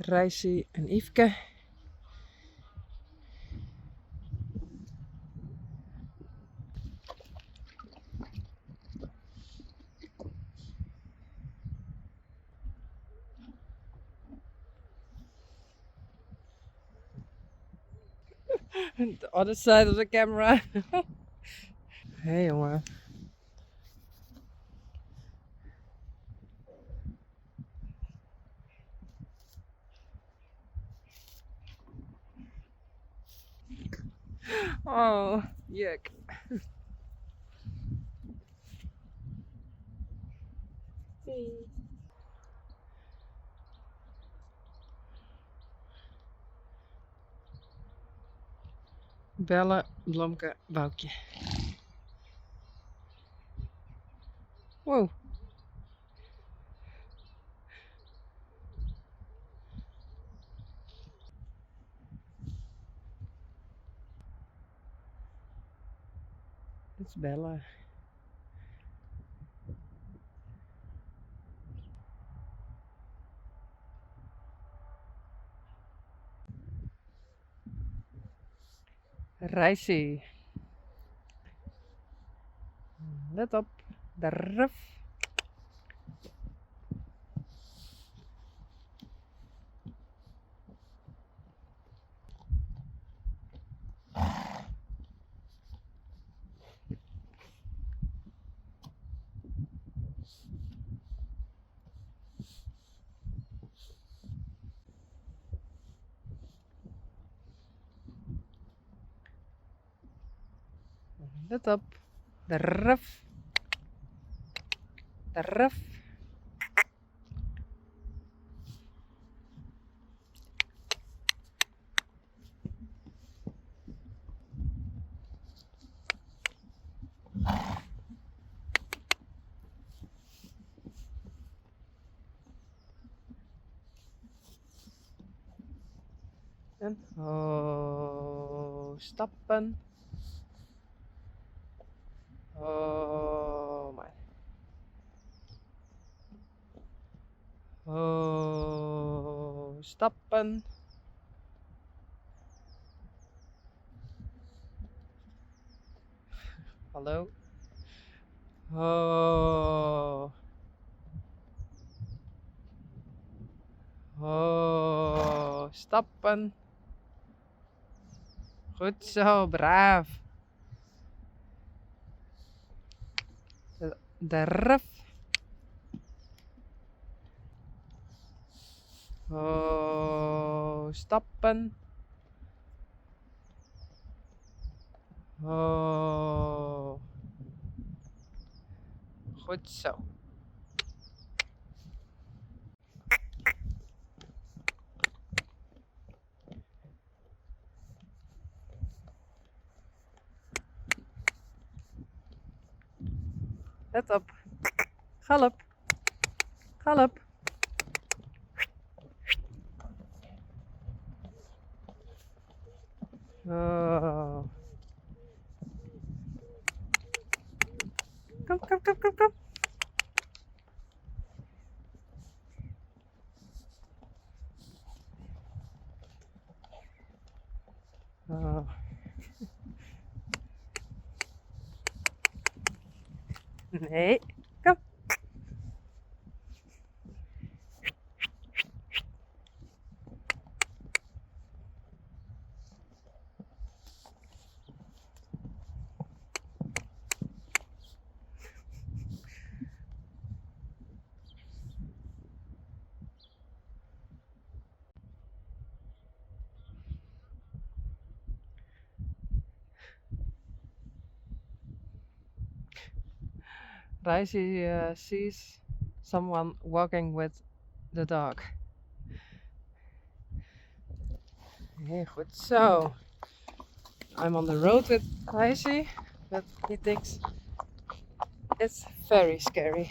Risey en Yfke. The other side of the camera. Hey jongen. Oh, yuck. Belle, Blomke Baukje. Whoa. It's Belle. Risey. Let op. De ruf. Let op. De ruf. De ruf. En stappen. Oh my. Stappen. Hallo. Stappen. Goed zo, braaf. De ruf. Stappen. Goed zo. Let op. Gallop. Gallop. Kom, kom, kom, kom, kom. Nee, kom. Risey sees someone walking with the dog. Hey, goed zo. I'm on the road with Risey, but he thinks it's very scary.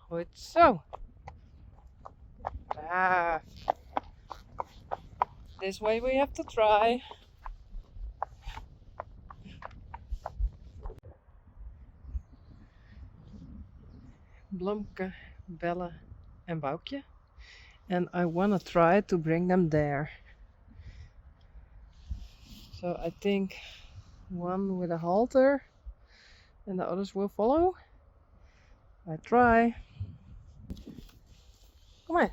Goed zo. Braaf. This way we have to try. Blomke, Belle and Baukje, and I want to try to bring them there. So I think one with a halter and the others will follow. I try. Come on.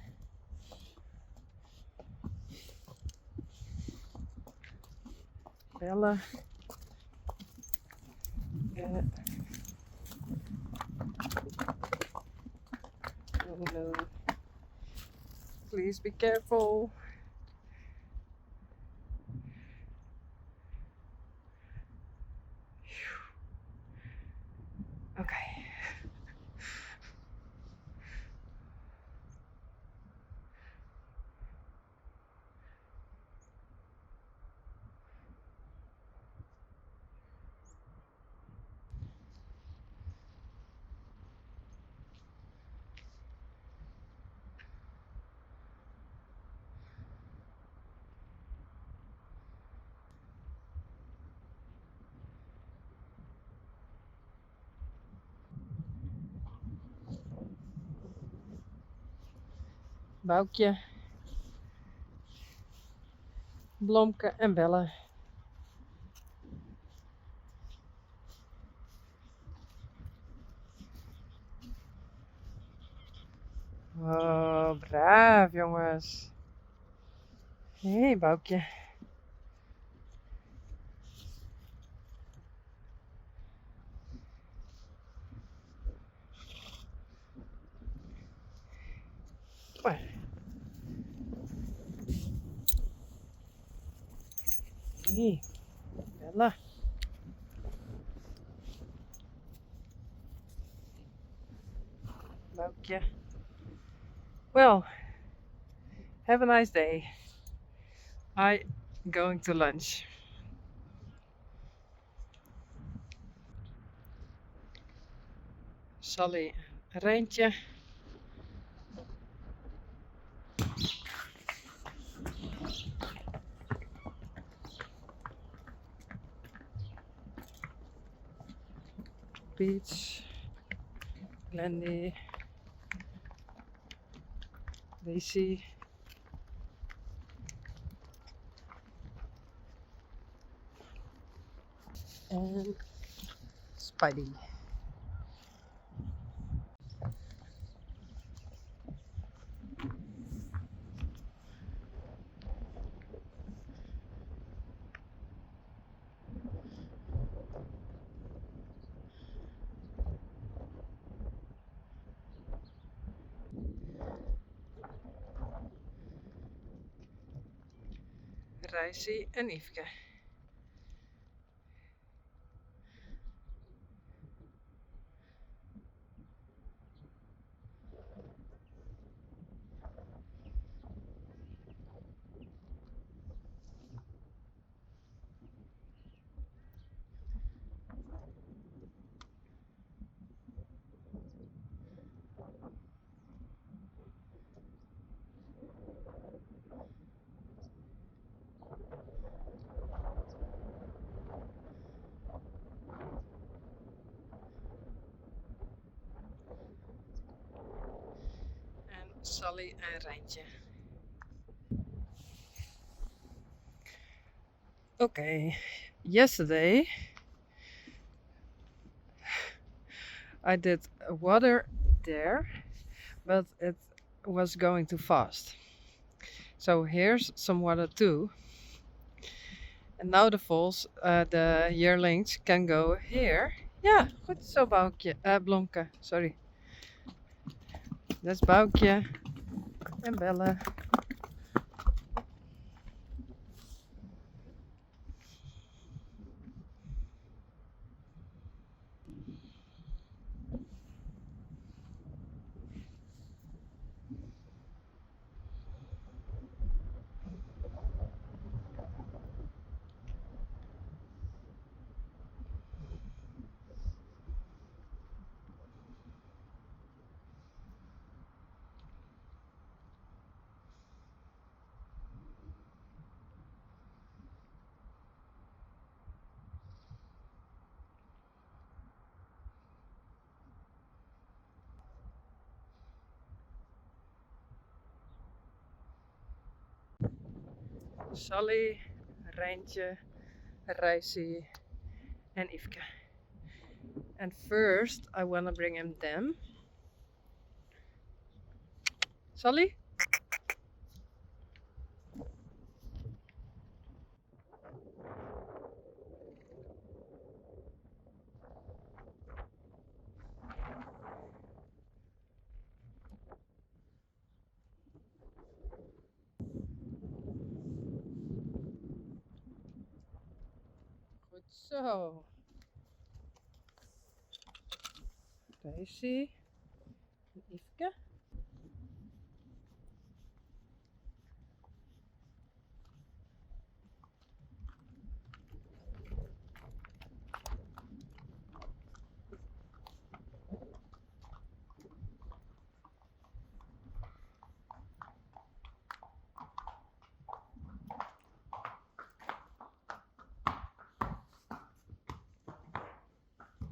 Belle. Oh no. Please be careful. Okay. Baukje, Blomke en Belle. Oh, braaf jongens. Hé, hey, Baukje. Kom maar. Hé, hey, Belle. Baukje. Well, have a nice day. I going to lunch. Saly Reintje. Beach. Glendy. Risey. And Spidey. Risey en Yfke. En Saly Reintje. Okay, yesterday I did water there, but it was going too fast. So here's some water too. And now the foals, the yearlings can go here. Ja, goed zo Baukje, Blomke, sorry. That's Baukje and Belle. Saly, Reintje, Risey and Yfke. And first I wanna bring him them. Saly? Goed zo. Risey en Yfke.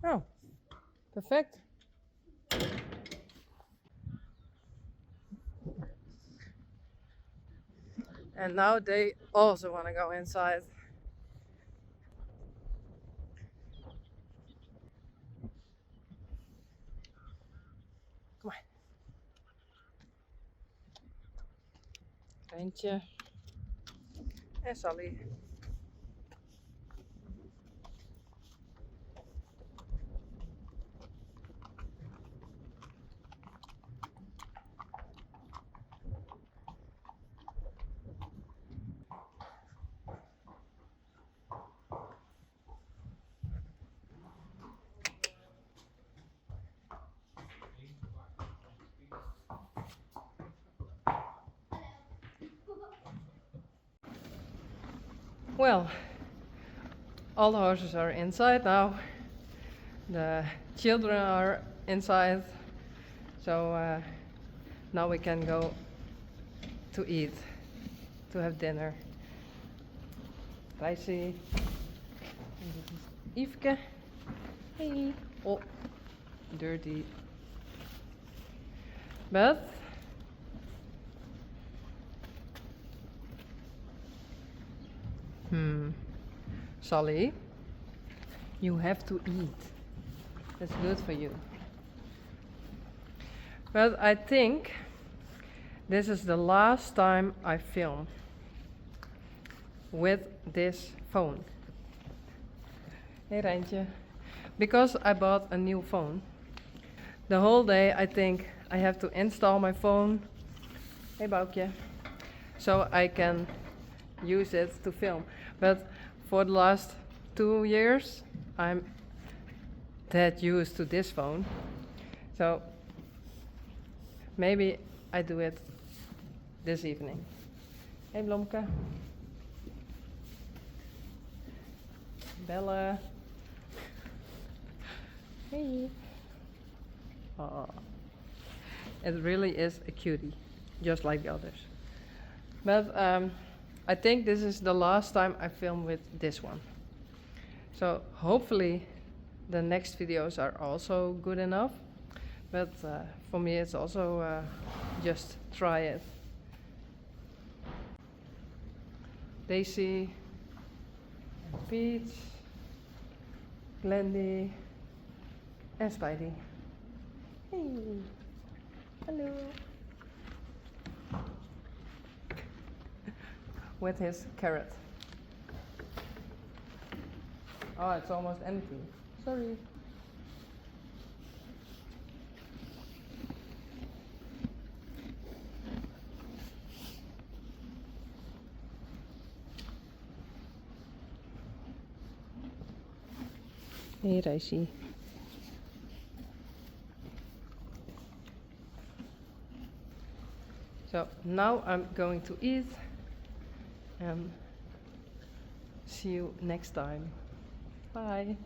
Oh, perfect. And now they also want to go inside. Come on. Reintje en Saly. Well, all the horses are inside now. The children are inside. So now we can go to eat, to have dinner. Risey. And this is Yfke. Hey. Oh, dirty. But Saly, you have to eat. That's good for you. But I think this is the last time I film with this phone. Hey Reintje. Because I bought a new phone. The whole day I think I have to install my phone. Hey Baukje. So I can use it to film. But for the last 2 years I'm that used to this phone. So maybe I do it this evening. Hey Blomke. Belle. Hey. Oh, it really is a cutie, just like the others. But I think this is the last time I film with this one. So hopefully the next videos are also good enough. But for me it's also just try it. Daisy, Peach, Glendy and Spidey. Hey, hello. With his carrot. Oh, it's almost empty. Sorry. Hey, Risey. So now I'm going to eat and see you next time. Bye.